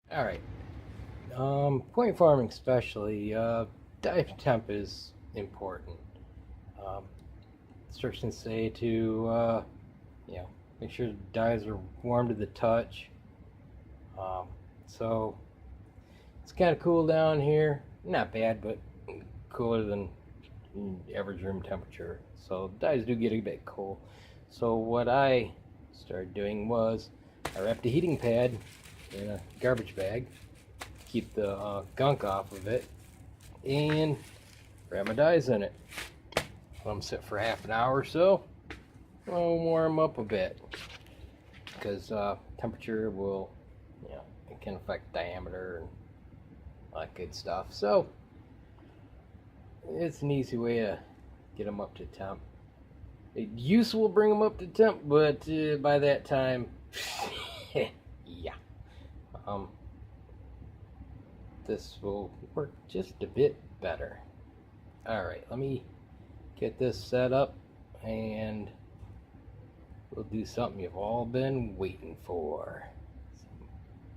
All right. Point farming especially, dive temp is important. Um, Instructions say to, make sure the dives are warm to the touch. Um, so it's kind of cool down here. Not bad, but cooler than average room temperature. So dives do get a bit cold. So what I started doing was I wrapped a heating pad in a garbage bag, keep the gunk off of it, and wrap my dyes in it. Let them sit for half an hour or so. I'll warm up a bit because temperature will, it can affect diameter and all that good stuff. So it's an easy way to get them up to temp. Use will bring them up to temp, but by that time, yeah, this will work just a bit better. All right, let me get this set up and we'll do something you've all been waiting for. Some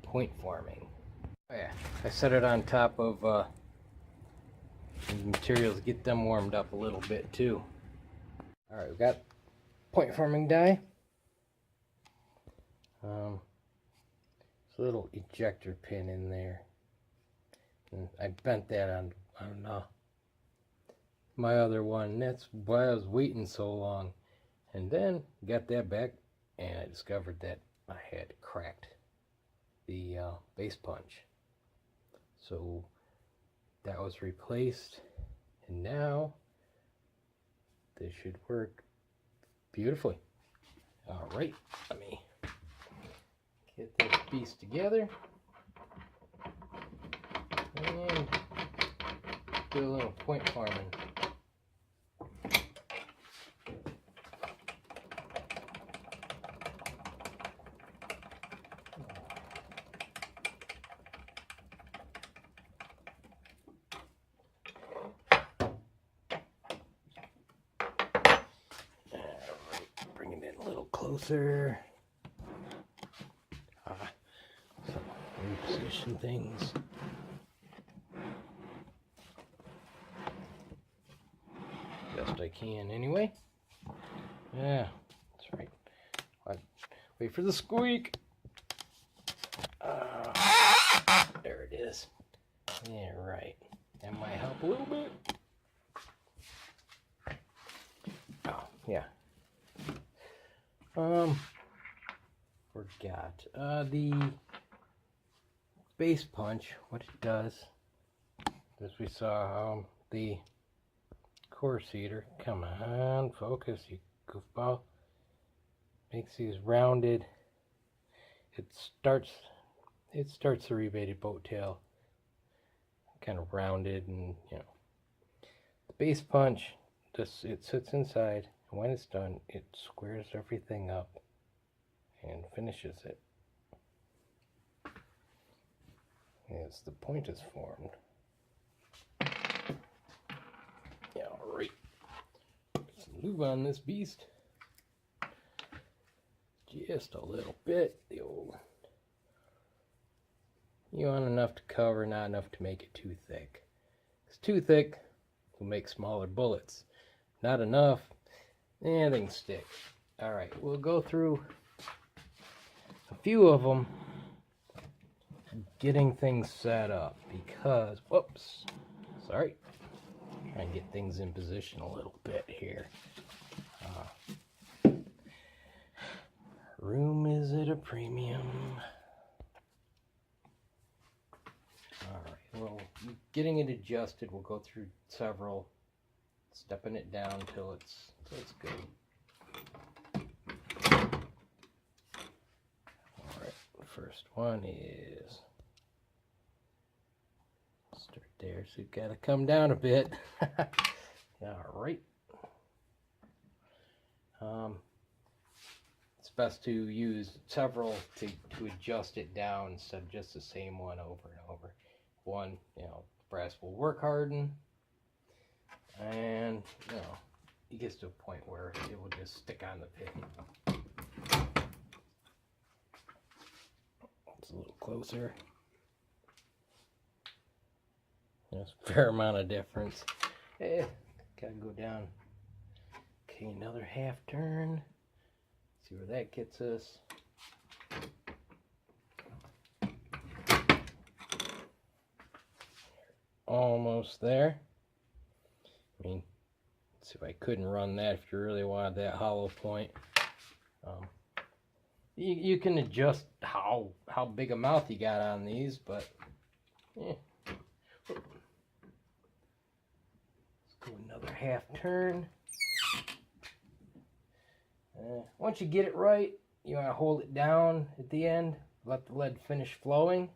point farming. Oh yeah, I set it on top of these materials, get them warmed up a little bit too. All right, we've got point farming dye. There's a little ejector pin in there. And I bent that on my other one. That's why I was waiting so long. And then got that back and I discovered that I had cracked the base punch. So that was replaced, and now this should work beautifully. All right, let me get this piece together and do a little point farming. Closer. So reposition things. Best I can anyway. Yeah, that's right. Wait for the squeak. There it is. Yeah, right. That might help a little bit. Oh, yeah. Forgot. The base punch, what it does, as we saw, the core seeder, come on, focus, you goofball, makes these rounded, it starts the rebated boat tail kind of rounded, and the base punch, it sits inside, and when it's done, it squares everything up and finishes it as the point is formed. Yeah, all right. Put some lube on this beast. Just a little bit. The old. You want enough to cover, not enough to make it too thick. It's too thick will make smaller bullets. Not enough, they can stick. All right, we'll go through a few of them, getting things set up because, whoops, sorry, try and get things in position a little bit here. Room is at a premium. All right, well, getting it adjusted, we'll go through several, stepping it down till it's good. First one is start there, so you've got to come down a bit. All right. It's best to use several to adjust it down instead of just the same one over and over. One, brass will work harden, and it gets to a point where it will just stick on the pin. A little closer. There's a fair amount of difference. Gotta go down. Okay, another half turn. See where that gets us. Almost there. I mean, let's see if I couldn't run that if you really wanted that hollow point. You can adjust how big a mouth you got on these, but yeah. Let's go another half turn. Once you get it right, you want to hold it down at the end, let the lead finish flowing,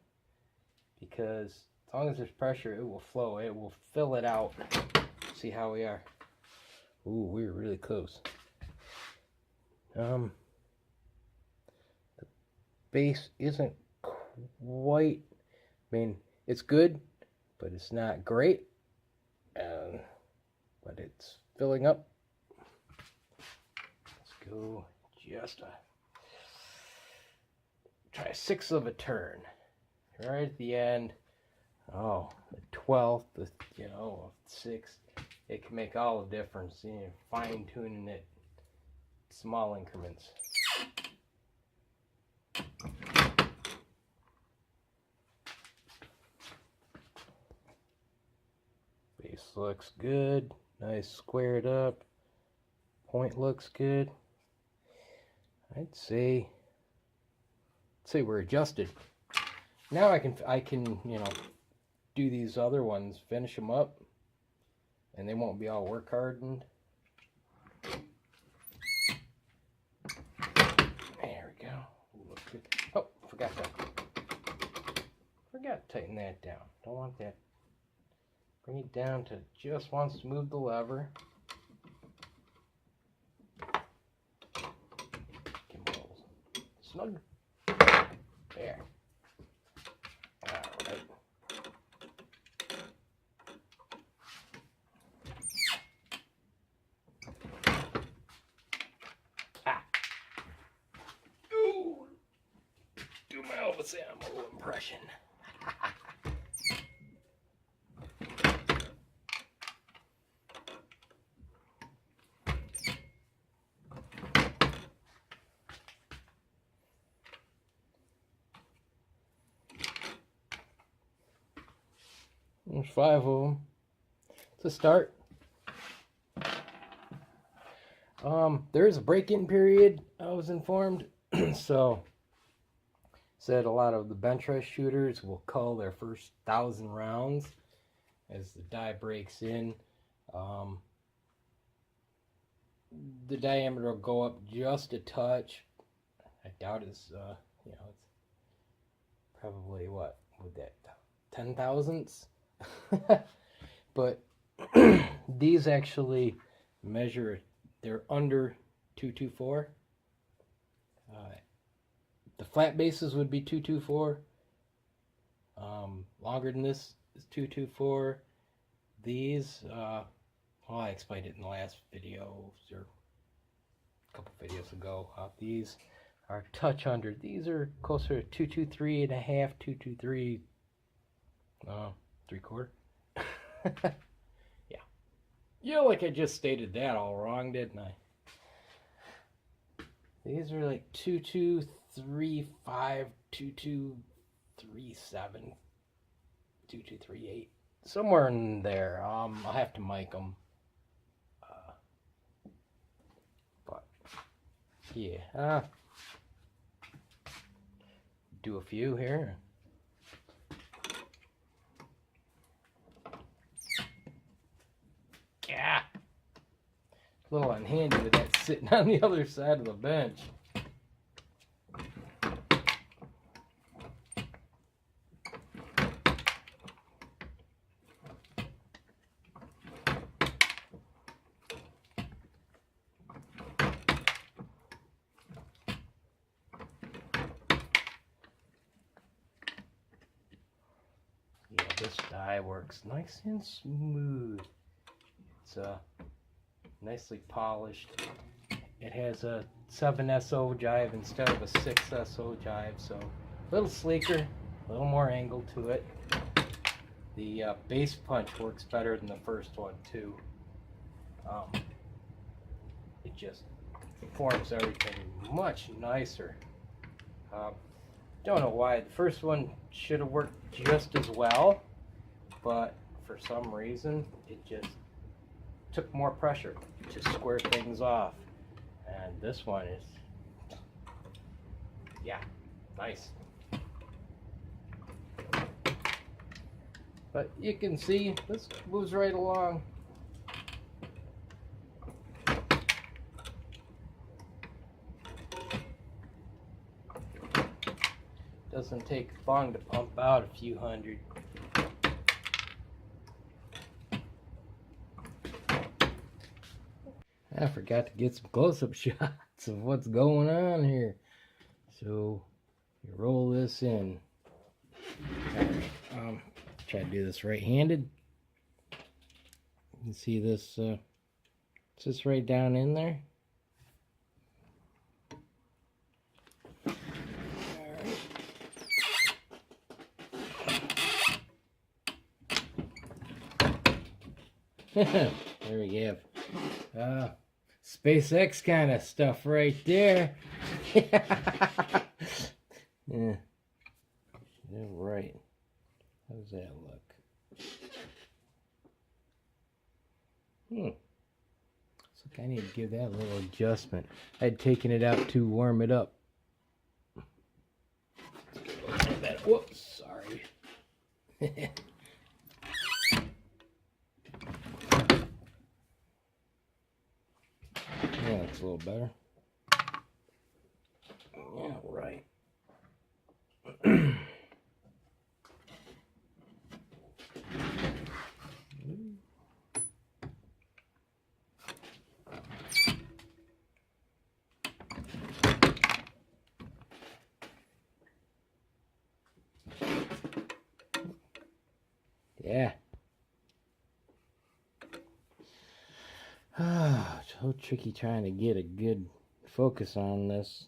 because as long as there's pressure, it will flow. It will fill it out. See how we are. Ooh, we were really close. The base isn't quite, I mean, it's good, but it's not great. But it's filling up. Let's go just try 1/6 of a turn. Right at the end. Oh, the 12th, the 6th. It can make all the difference. Fine tuning it, small increments. Base looks good, nice squared up. Point looks good. I'd say we're adjusted. Now I can do these other ones, finish them up, and they won't be all work hardened. There we go. Ooh, looks good. Oh, forgot to tighten that down. Don't want that. Bring it down to just once to move the lever. Snug. There. Alright. Ooh. Do my Elvis ammo impression. There's 5 of them. It's a start. There is a break-in period, I was informed. So, said a lot of the bench rest shooters will cull their first 1,000 rounds as the die breaks in. The diameter will go up just a touch. I doubt it's, it's probably what would that 10 thousandths. But these actually measure, they're under 224. The flat bases would be 224. Longer than this is 224. These, well, I explained it in the last video or a couple videos ago. These are a touch under. These are closer to 223 and a half, 223. 3/4. Yeah, like I just stated that all wrong, didn't I? These are like 2235, 2237, 2238, somewhere in there. I'll have to mic them. But yeah, do a few here. Yeah, a little unhandy with that sitting on the other side of the bench. Yeah, this die works nice and smooth. It's nicely polished. It has a 7 SO jibe instead of a 6 SO jibe, so a little sleeker, a little more angle to it. The base punch works better than the first one too. It just forms everything much nicer. Don't know why. The first one should have worked just as well, but for some reason it just took more pressure to square things off. And this one is, yeah, nice. But you can see this moves right along. Doesn't take long to pump out a few hundred. I forgot to get some close-up shots of what's going on here. So you roll this in. Alright, try to do this right-handed. You can see this sits right down in there. There we have SpaceX kind of stuff right there. Yeah. All right. How does that look? Looks like I need to give that a little adjustment. I'd taken it out to warm it up. Whoops, sorry. Yeah, that's a little better. Yeah, right. Yeah. So tricky trying to get a good focus on this.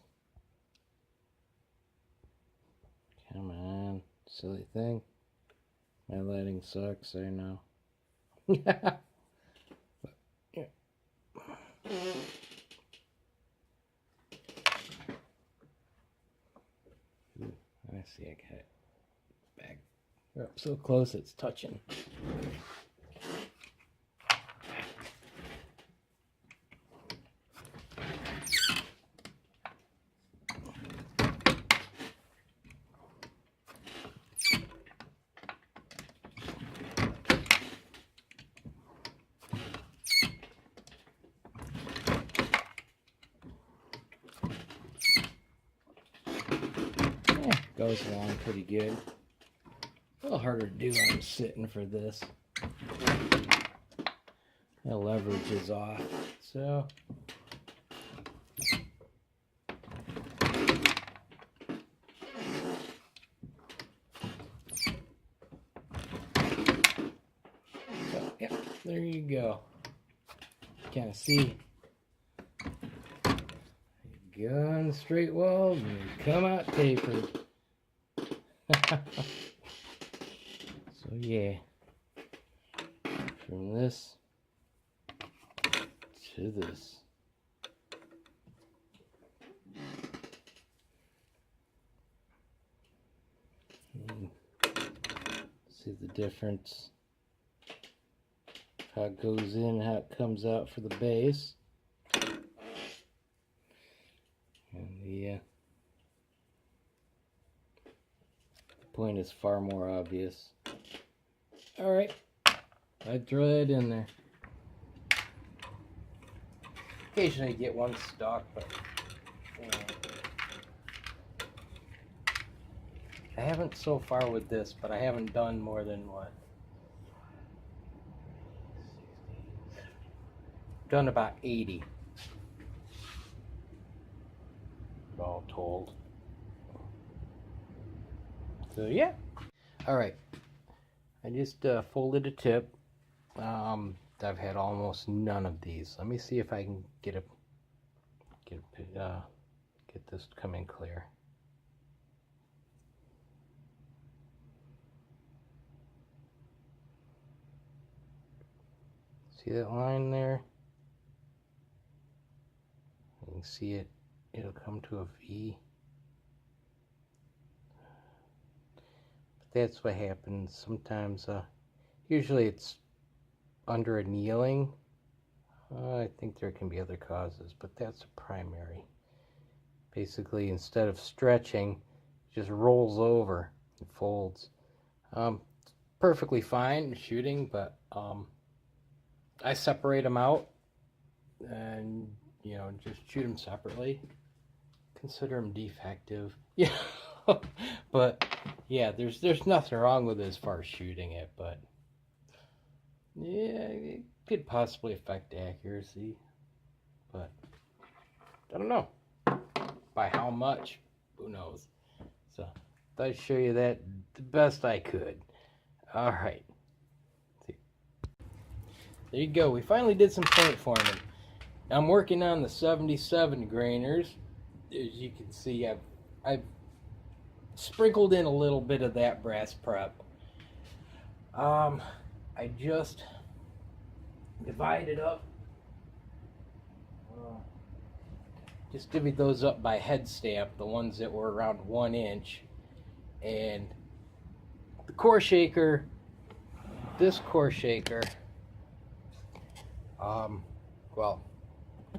Come on, silly thing. My lighting sucks, I know. But, yeah. Ooh, I see, I got it back. We're up so close it's touching. Goes along pretty good. A little harder to do when I'm sitting for this. The leverage is off, so yeah, there you go. Kind of see gun straight weld and come out tapered. So yeah, from this to this. See the difference, how it goes in, how it comes out for the base. And the point is far more obvious. Alright, I'd throw that in there. Occasionally get one stock, but you know. I haven't so far with this, but I haven't done more than what? Done about 80. All told. So yeah. Alright. I just folded a tip. I've had almost none of these. Let me see if I can get this to come in clear. See that line there? You can see it, it'll come to a V. But that's what happens sometimes. Usually it's under annealing. I think there can be other causes, but that's a primary. Basically, instead of stretching, it just rolls over and folds. Perfectly fine shooting, but I separate them out and, you know, just shoot them separately. Consider them defective. Yeah, but yeah, there's nothing wrong with it as far as shooting it, but yeah, it could possibly affect accuracy, but I don't know. By how much? Who knows? So, thought I'd show you that the best I could. Alright. There you go. We finally did some point forming. I'm working on the 77 grainers. As you can see, I've sprinkled in a little bit of that brass prep. I just divided up. Just divvied those up by head stamp, the ones that were around 1 inch. And the core shaker, this core shaker, well,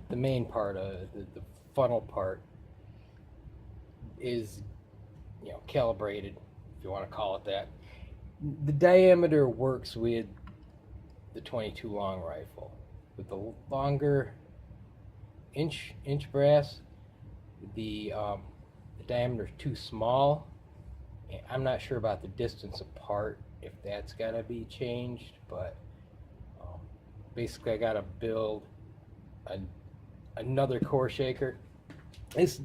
the main part of the funnel part is, you know, calibrated, if you want to call it that. The diameter works with the 22 long rifle. With the longer inch brass, the diameter is too small. I'm not sure about the distance apart, if that's got to be changed, but basically I got to build another core shaker. This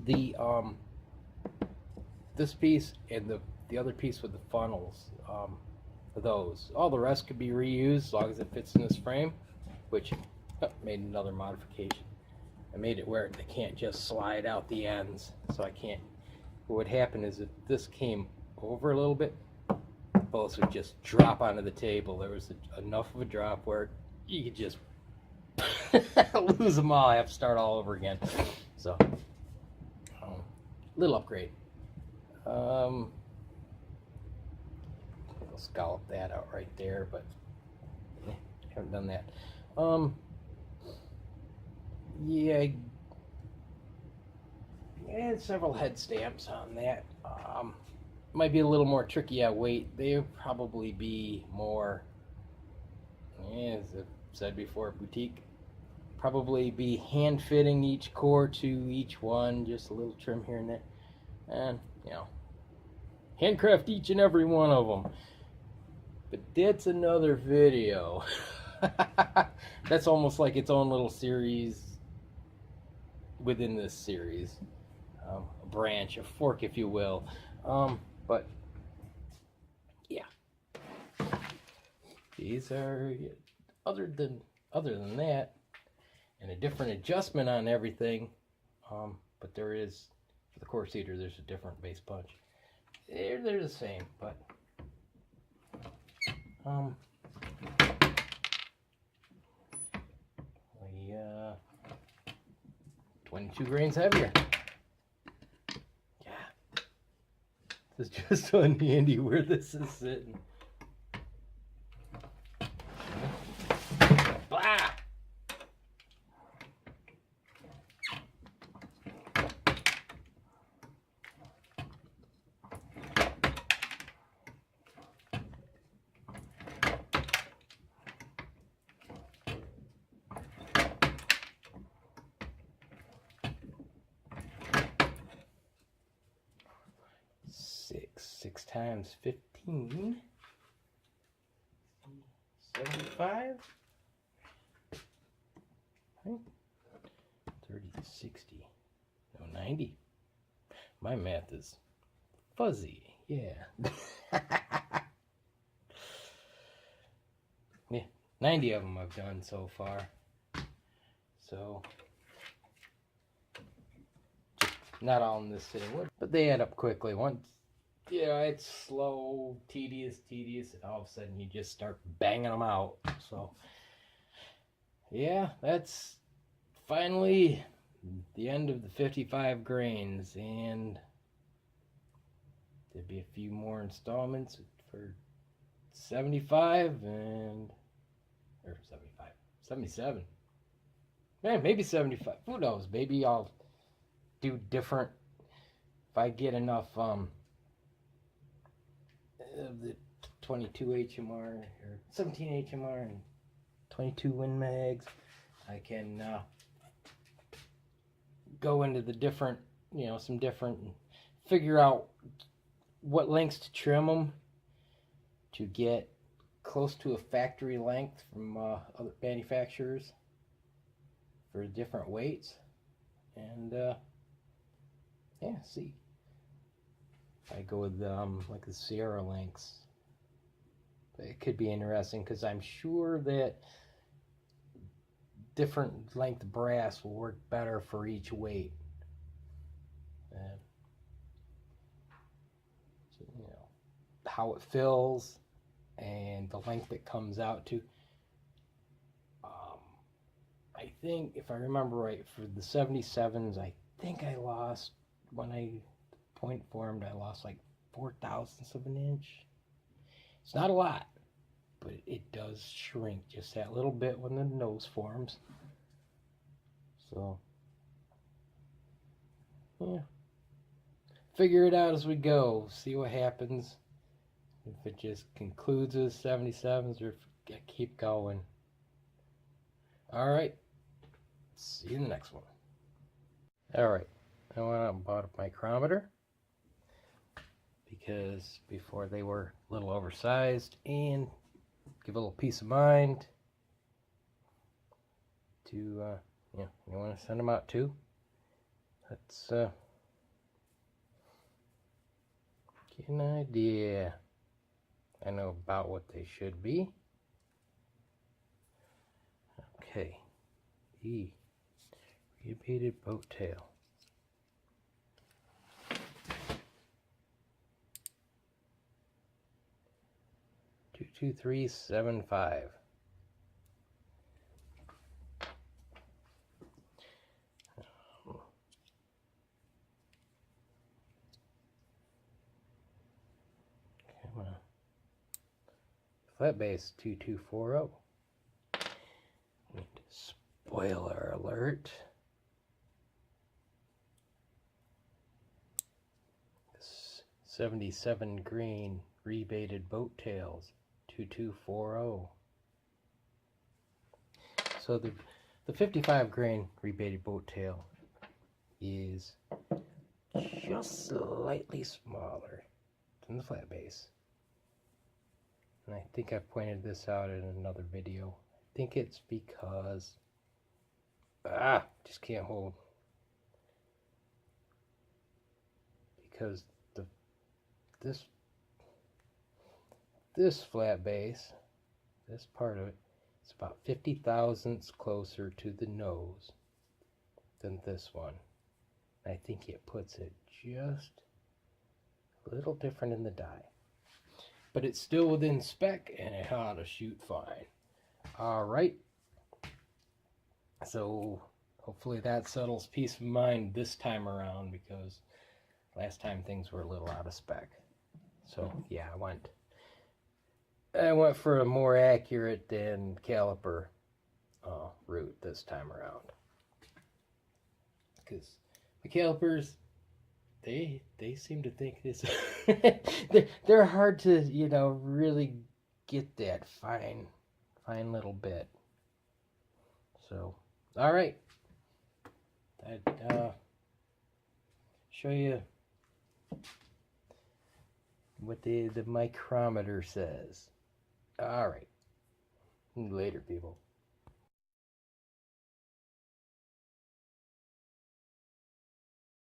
this piece and the other piece with the funnels, those. All the rest could be reused as long as it fits in this frame, which made another modification. I made it where they can't just slide out the ends, so I can't. What would happen is if this came over a little bit, both would just drop onto the table. There was enough of a drop where you could just lose them all. I have to start all over again. So, little upgrade. I'll scallop that out right there, but haven't done that. Yeah, I had several head stamps on that. Might be a little more tricky at weight. They'll probably be more, as I've said before, boutique. Probably be hand fitting each core to each one, just a little trim here and there, and you know, handcraft each and every one of them. But that's another video. That's almost like its own little series within this series, a branch, a fork, if you will. But yeah, these are other than that, and a different adjustment on everything. But there is, for the core seater, there's a different base punch. They're the same, but 22 grains heavier. Yeah, this is just so handy where this is sitting. Blah! Six times 15, 75, 30, 60, no, 90. My math is fuzzy, yeah. Yeah, 90 of them I've done so far. So, not all in this sitting, but they add up quickly. Once, yeah, it's slow, tedious, and all of a sudden you just start banging them out. So, yeah, that's finally the end of the 55 grains, and there'll be a few more installments for 75 or 75, 77. Man, maybe 75. Who knows? Maybe I'll do different if I get enough of the 22 HMR or 17 HMR and 22 Win Mags. I can go into the different, some different, figure out what lengths to trim them to get close to a factory length from other manufacturers for different weights, and yeah, see. I go with like the Sierra lengths. It could be interesting because I'm sure that different length brass will work better for each weight. And, how it fills and the length it comes out to. I think, if I remember right, for the 77s, I think I lost, when I point formed, I lost like 4/1000 of an inch. It's not a lot, but it does shrink just that little bit when the nose forms. So, yeah. Figure it out as we go. See what happens. If it just concludes with 77s or if I keep going. Alright. See you in the next one. Alright. I went out and bought a micrometer because before they were a little oversized, and give a little peace of mind to you want to send them out too. Let's get an idea. I know about what they should be. Okay. Rebated Boat Tail. 22375. Come on. Flat base 2240. Spoiler alert. 77 grain rebated boat tails 2240. So the 55 grain rebated boat tail is just slightly smaller than the flat base. And I think I pointed this out in another video. I think it's because just can't hold. Because this flat base, this part of it, is about 50 thousandths closer to the nose than this one. I think it puts it just a little different in the die. But it's still within spec and it ought to shoot fine. Alright. So hopefully that settles peace of mind this time around, because last time things were a little out of spec. So yeah, I went for a more accurate than caliper route this time around. Because the calipers, they seem to think this they're hard to, really get that fine little bit. So, all right. I'd show you what the micrometer says. All right. Later, people.